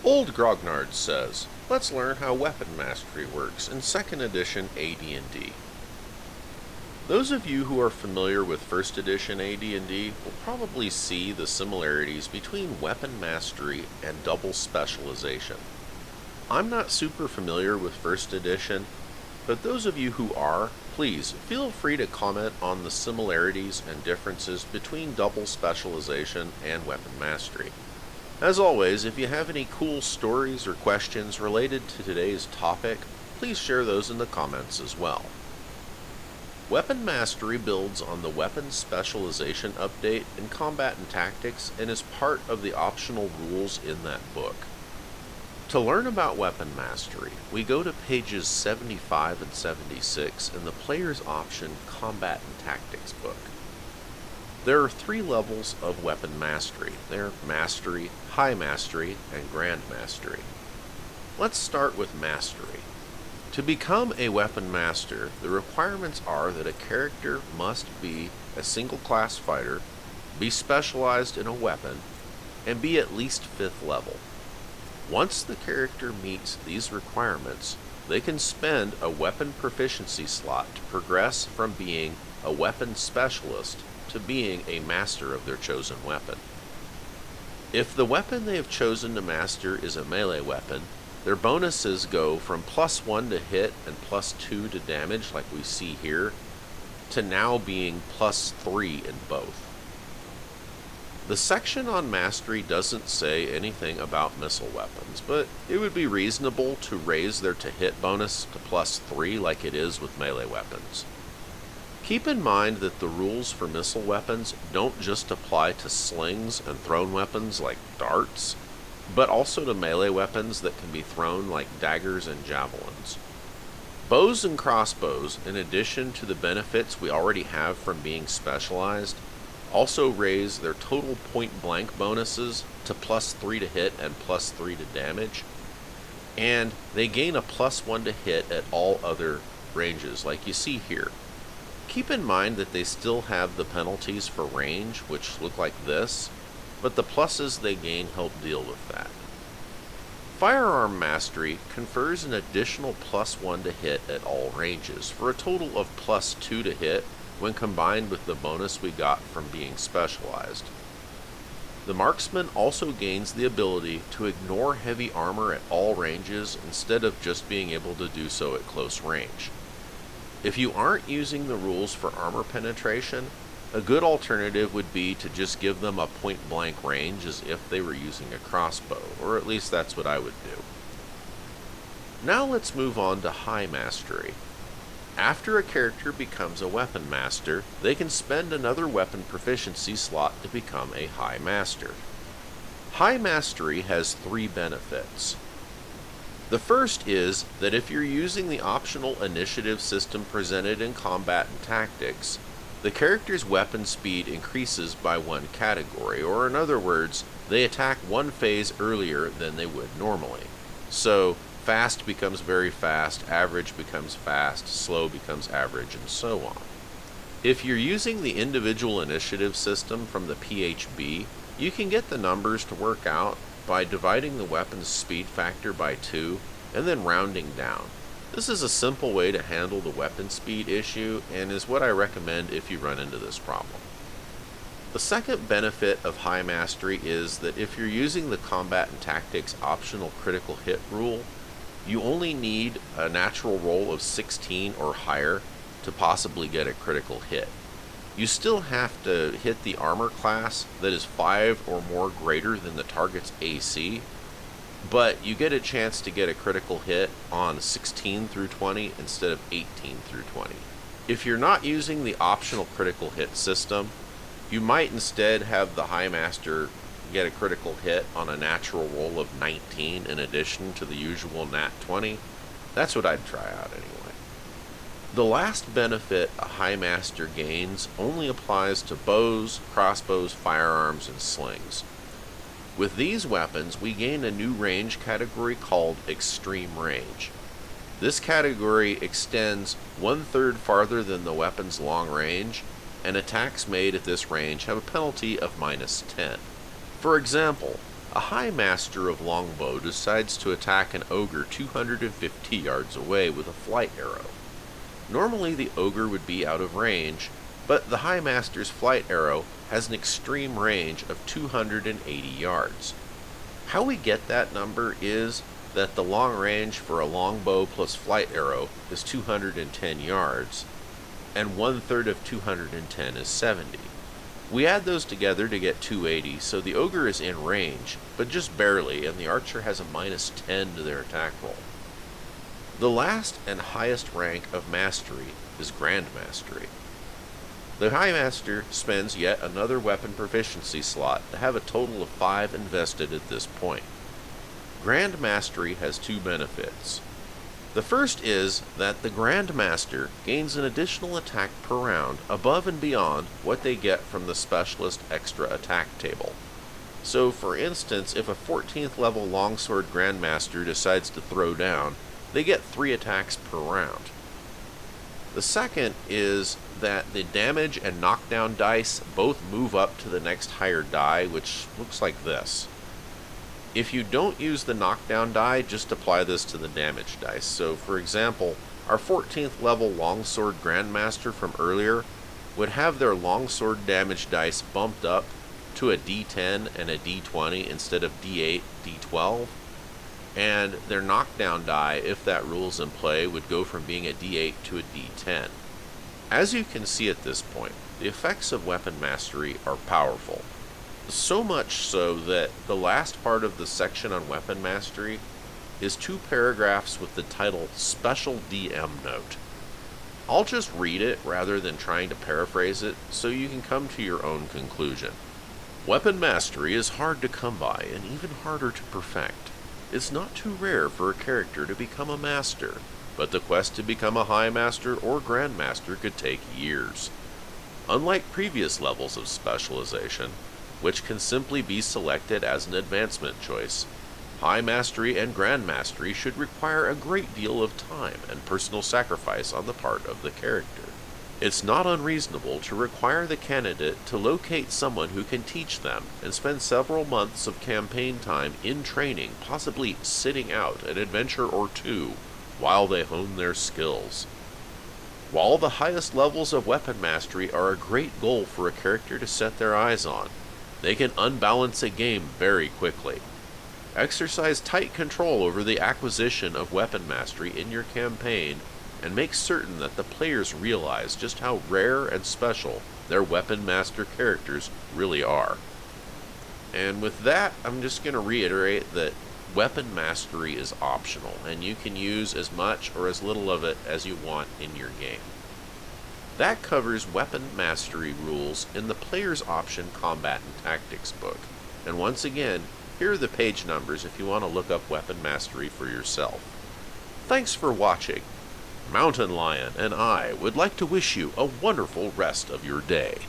Old Grognard says, let's learn how weapon mastery works in 2nd edition AD&D. Those of you who are familiar with 1st edition AD&D will probably see the similarities between weapon mastery and double specialization. I'm not super familiar with 1st edition, but those of you who are, please feel free to comment on the similarities and differences between double specialization and weapon mastery. As always, if you have any cool stories or questions related to today's topic, please share those in the comments as well. Weapon Mastery builds on the Weapon Specialization update in Combat and Tactics and is part of the optional rules in that book. To learn about Weapon Mastery, we go to pages 75 and 76 in the Player's Option Combat and Tactics book. There are 3 levels of Weapon Mastery. They're Mastery, High Mastery, and Grand Mastery. Let's start with Mastery. To become a Weapon Master, the requirements are that a character must be a single-class fighter, be specialized in a weapon, and be at least 5th level. Once the character meets these requirements, they can spend a weapon proficiency slot to progress from being a weapon specialist to being a master of their chosen weapon. If the weapon they have chosen to master is a melee weapon, their bonuses go from +1 to hit and +2 to damage, like we see here, to now being +3 in both. The section on Mastery doesn't say anything about missile weapons, but it would be reasonable to raise their to-hit bonus to +3 like it is with melee weapons. Keep in mind that the rules for missile weapons don't just apply to slings and thrown weapons like darts, but also to melee weapons that can be thrown like daggers and javelins. Bows and crossbows, in addition to the benefits we already have from being specialized, also raise their total point-blank bonuses to +3 to hit and +3 to damage, and they gain a +1 to hit at all other ranges, like you see here. Keep in mind that they still have the penalties for range, which look like this, but the pluses they gain help deal with that. Firearm Mastery confers an additional +1 to hit at all ranges, for a total of +2 to hit when combined with the bonus we got from being specialized. The marksman also gains the ability to ignore heavy armor at all ranges instead of just being able to do so at close range. If you aren't using the rules for armor penetration, a good alternative would be to just give them a point-blank range as if they were using a crossbow, or at least that's what I would do. Now let's move on to High Mastery. After a character becomes a Weapon Master, they can spend another weapon proficiency slot to become a High Master. High Mastery has 3 benefits. The first is that if you're using the optional initiative system presented in Combat and Tactics, the character's weapon speed increases by 1 category, or in other words, they attack 1 phase earlier than they would normally. So, fast becomes very fast, average becomes fast, slow becomes average, and so on. If you're using the individual initiative system from the PHB, you can get the numbers to work out by dividing the weapon's speed factor by 2 and then rounding down. This is a simple way to handle the weapon speed issue and is what I recommend if you run into this problem. The second benefit of High Mastery is that if you're using the Combat and Tactics optional critical hit rule, you only need a natural roll of 16 or higher to possibly get a critical hit. You still have to hit the armor class that is 5 or more greater than the target's AC, but you get a chance to get a critical hit on 16 through 20 instead of 18 through 20. If you're not using the optional critical hit system, you might instead have the High Master get a critical hit on a natural roll of 19 in addition to the usual nat 20. That's what I'd try out anyway. The last benefit a High Master gains only applies to bows, crossbows, firearms, and slings. With these weapons, we gain a new range category called Extreme Range. This category extends 1/3 farther than the weapon's long range, and attacks made at this range have a penalty of -10. For example, A high master of longbow decides to attack an ogre 250 yards away with a flight arrow. Normally the ogre would be out of range, but the high master's flight arrow has an extreme range of 280 yards. How we get that number is that the long range for a longbow plus flight arrow is 210 yards, and 1/3 of 210 is 70. We add those together to get 280, so the ogre is in range, but just barely, and the archer has a -10 to their attack roll. The last and highest rank of mastery is Grand Mastery. The High Master spends yet another weapon proficiency slot to have a total of 5 invested at this point. Grand Mastery has 2 benefits. The first is that the Grand Master gains an additional attack per round above and beyond what they get from the Specialist Extra Attack table. So, for instance, if a 14th level Longsword Grandmaster decides to throw down, they get 3 attacks per round. The second is that the damage and knockdown dice both move up to the next higher die, which looks like this. If you don't use the knockdown die, just apply this to the damage dice. So, for example, our 14th level Longsword Grandmaster from earlier would have their Longsword damage dice bumped up to a D10 and a D20 instead of D8, D12. And their knockdown die, if that rule's in play, would go from being a D8 to a D10. As you can see at this point, the effects of Weapon Mastery are powerful. So much so that the last part of the section on Weapon Mastery is 2 paragraphs with the title Special DM Note. I'll just read it rather than trying to paraphrase it, so you can come to your own conclusion. Weapon Mastery is hard to come by and even harder to perfect. It's not too rare for a character to become a master, but the quest to become a High Master or Grand Master could take years. Unlike previous levels of specialization, which can simply be selected as an advancement choice, High Mastery and Grand Mastery should require a great deal of time and personal sacrifice on the part of the character. It's not unreasonable to require the candidate to locate someone who can teach them and spend several months of campaign time in training, possibly sitting out an adventure or 2 while they hone their skills. While the highest levels of Weapon Mastery are a great goal for a character to set their eyes on, they can unbalance a game very quickly. Exercise tight control over the acquisition of Weapon Mastery in your campaign and make certain that the players realize just how rare and special their Weapon Master characters really are. And with that, I'm just going to reiterate that Weapon Mastery is optional, and you can use as much or as little of it as you want in your game. That covers Weapon Mastery rules in the Player's Option Combat and Tactics book. And once again, here are the page numbers if you want to look up Weapon Mastery for yourself. Thanks for watching. Mountain Lion and I would like to wish you a wonderful rest of your day.